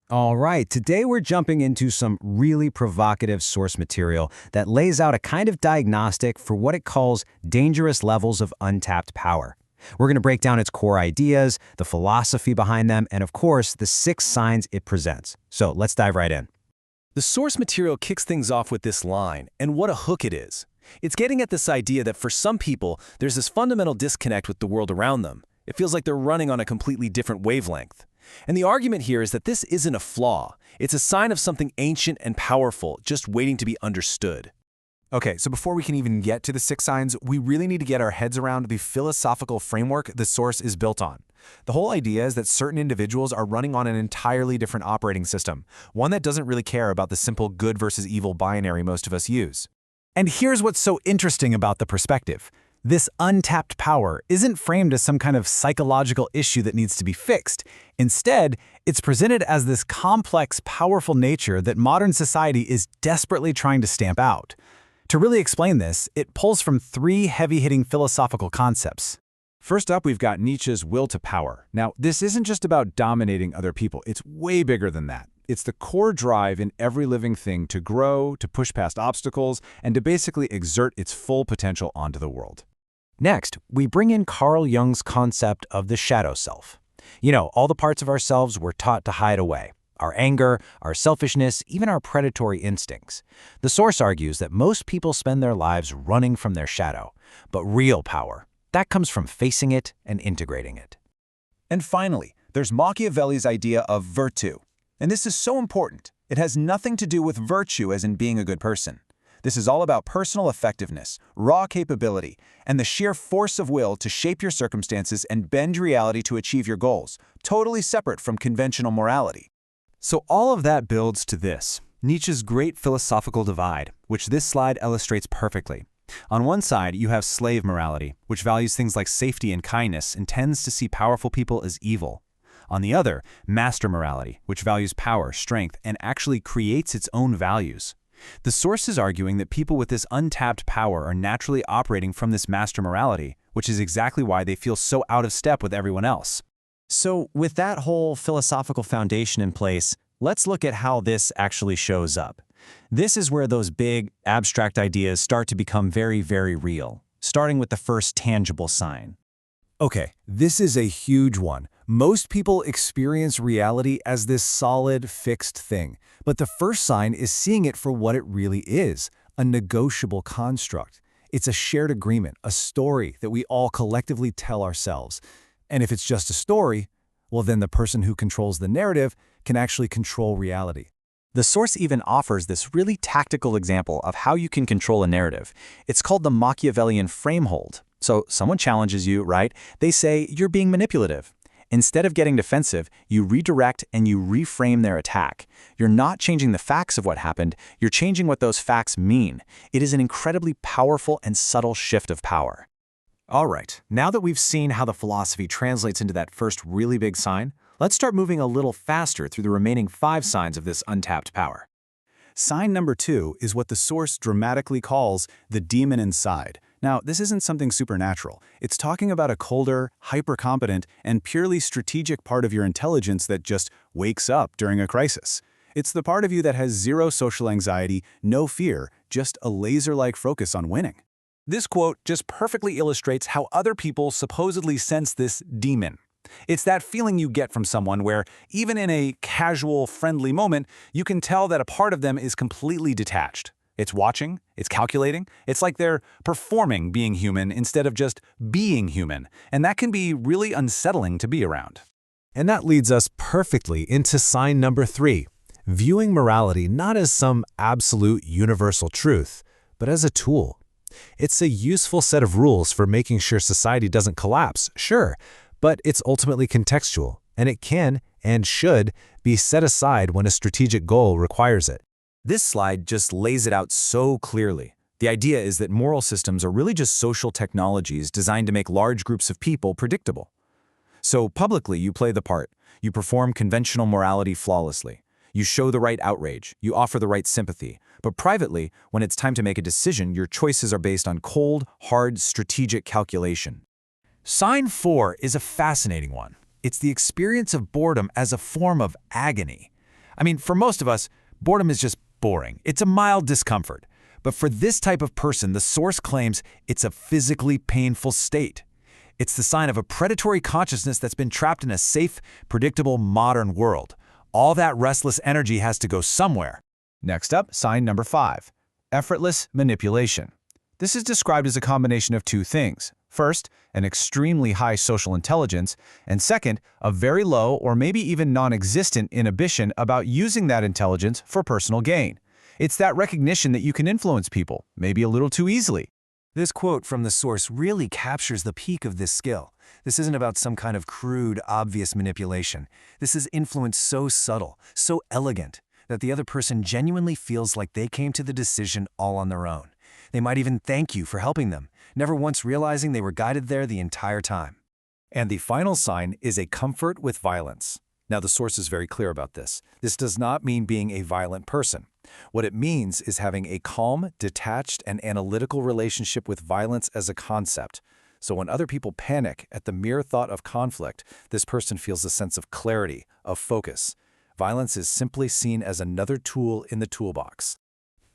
All right, today we're jumping into some really provocative source material that lays out a kind of diagnostic for what it calls dangerous levels of untapped power. We're going to break down its core ideas, the philosophy behind them, and of course, the 6 signs it presents. So let's dive right in. The source material kicks things off with this line, and what a hook it is. It's getting at this idea that for some people, there's this fundamental disconnect with the world around them. It feels like they're running on a completely different wavelength. And the argument here is that this isn't a flaw. It's a sign of something ancient and powerful, just waiting to be understood. Okay, so before we can even get to the 6 signs, we really need to get our heads around the philosophical framework the source is built on. The whole idea is that certain individuals are running on an entirely different operating system, one that doesn't really care about the simple good versus evil binary most of us use. And here's what's so interesting about the perspective. This untapped power isn't framed as some kind of psychological issue that needs to be fixed. Instead, it's presented as this complex, powerful nature that modern society is desperately trying to stamp out. To really explain this, it pulls from 3 heavy-hitting philosophical concepts. First up, we've got Nietzsche's will to power. Now, this isn't just about dominating other people. It's way bigger than that. It's the core drive in every living thing to grow, to push past obstacles, and to basically exert its full potential onto the world. Next, we bring in Carl Jung's concept of the shadow self. You know, all the parts of ourselves we're taught to hide away. Our anger, our selfishness, even our predatory instincts. The source argues that most people spend their lives running from their shadow. But real power, that comes from facing it and integrating it. And finally, there's Machiavelli's idea of virtue. And this is so important. It has nothing to do with virtue as in being a good person. This is all about personal effectiveness, raw capability, and the sheer force of will to shape your circumstances and bend reality to achieve your goals, totally separate from conventional morality. So all of that builds to this, Nietzsche's great philosophical divide, which this slide illustrates perfectly. On one side, you have slave morality, which values things like safety and kindness and tends to see powerful people as evil. On the other, master morality, which values power, strength, and actually creates its own values. The source is arguing that people with this untapped power are naturally operating from this master morality, which is exactly why they feel so out of step with everyone else. So with that whole philosophical foundation in place, let's look at how this actually shows up. This is where those big, abstract ideas start to become very, very real, starting with the first tangible sign. Okay, this is a huge one. Most people experience reality as this solid, fixed thing, but the first sign is seeing it for what it really is, a negotiable construct. It's a shared agreement, a story that we all collectively tell ourselves. And if it's just a story, well then the person who controls the narrative can actually control reality. The source even offers this really tactical example of how you can control a narrative. It's called the Machiavellian framehold. So someone challenges you, right? They say you're being manipulative. Instead of getting defensive, you redirect and you reframe their attack. You're not changing the facts of what happened, you're changing what those facts mean. It is an incredibly powerful and subtle shift of power. All right, now that we've seen how the philosophy translates into that first really big sign, let's start moving a little faster through the remaining 5 signs of this untapped power. Sign number 2 is what the source dramatically calls the demon inside. Now, this isn't something supernatural. It's talking about a colder, hyper-competent, and purely strategic part of your intelligence that just wakes up during a crisis. It's the part of you that has zero social anxiety, no fear, just a laser-like focus on winning. This quote just perfectly illustrates how other people supposedly sense this demon. It's that feeling you get from someone where, even in a casual, friendly moment, you can tell that a part of them is completely detached. It's watching, it's calculating, it's like they're performing being human instead of just being human, and that can be really unsettling to be around. And that leads us perfectly into sign number 3, viewing morality not as some absolute universal truth, but as a tool. It's a useful set of rules for making sure society doesn't collapse, sure, but it's ultimately contextual, and it can and should be set aside when a strategic goal requires it. This slide just lays it out so clearly. The idea is that moral systems are really just social technologies designed to make large groups of people predictable. So publicly, you play the part. You perform conventional morality flawlessly. You show the right outrage. You offer the right sympathy. But privately, when it's time to make a decision, your choices are based on cold, hard, strategic calculation. Sign 4 is a fascinating one. It's the experience of boredom as a form of agony. I mean, for most of us, boredom is just boring. It's a mild discomfort. But for this type of person, the source claims it's a physically painful state. It's the sign of a predatory consciousness that's been trapped in a safe, predictable, modern world. All that restless energy has to go somewhere. Next up, sign number 5, effortless manipulation. This is described as a combination of two things. First, an extremely high social intelligence, and second, a very low or maybe even non-existent inhibition about using that intelligence for personal gain. It's that recognition that you can influence people, maybe a little too easily. This quote from the source really captures the peak of this skill. This isn't about some kind of crude, obvious manipulation. This is influence so subtle, so elegant, that the other person genuinely feels like they came to the decision all on their own. They might even thank you for helping them, never once realizing they were guided there the entire time. And the final sign is a comfort with violence. Now, the source is very clear about this. This does not mean being a violent person. What it means is having a calm, detached, and analytical relationship with violence as a concept. So when other people panic at the mere thought of conflict, this person feels a sense of clarity, of focus. Violence is simply seen as another tool in the toolbox.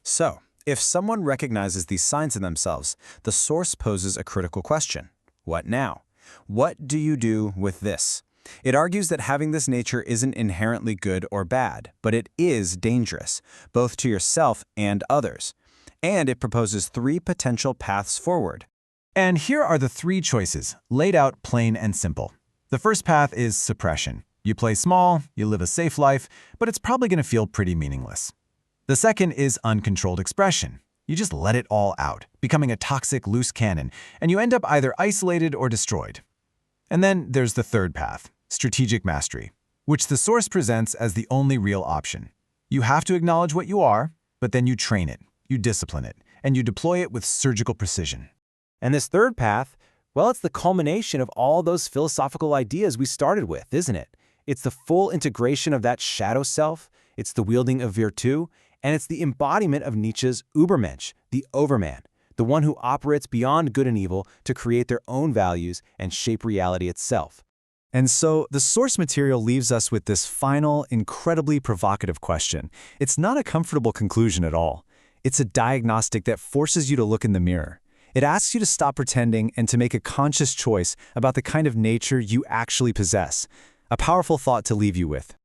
So, if someone recognizes these signs in themselves, the source poses a critical question. What now? What do you do with this? It argues that having this nature isn't inherently good or bad, but it is dangerous, both to yourself and others. And it proposes 3 potential paths forward. And here are the 3 choices, laid out plain and simple. The first path is suppression. You play small, you live a safe life, but it's probably going to feel pretty meaningless. The second is uncontrolled expression. You just let it all out, becoming a toxic loose cannon, and you end up either isolated or destroyed. And then there's the third path, strategic mastery, which the source presents as the only real option. You have to acknowledge what you are, but then you train it, you discipline it, and you deploy it with surgical precision. And this third path, well, it's the culmination of all those philosophical ideas we started with, isn't it? It's the full integration of that shadow self, it's the wielding of Virtu, and it's the embodiment of Nietzsche's Übermensch, the overman, the one who operates beyond good and evil to create their own values and shape reality itself. And so the source material leaves us with this final, incredibly provocative question. It's not a comfortable conclusion at all. It's a diagnostic that forces you to look in the mirror. It asks you to stop pretending and to make a conscious choice about the kind of nature you actually possess. A powerful thought to leave you with.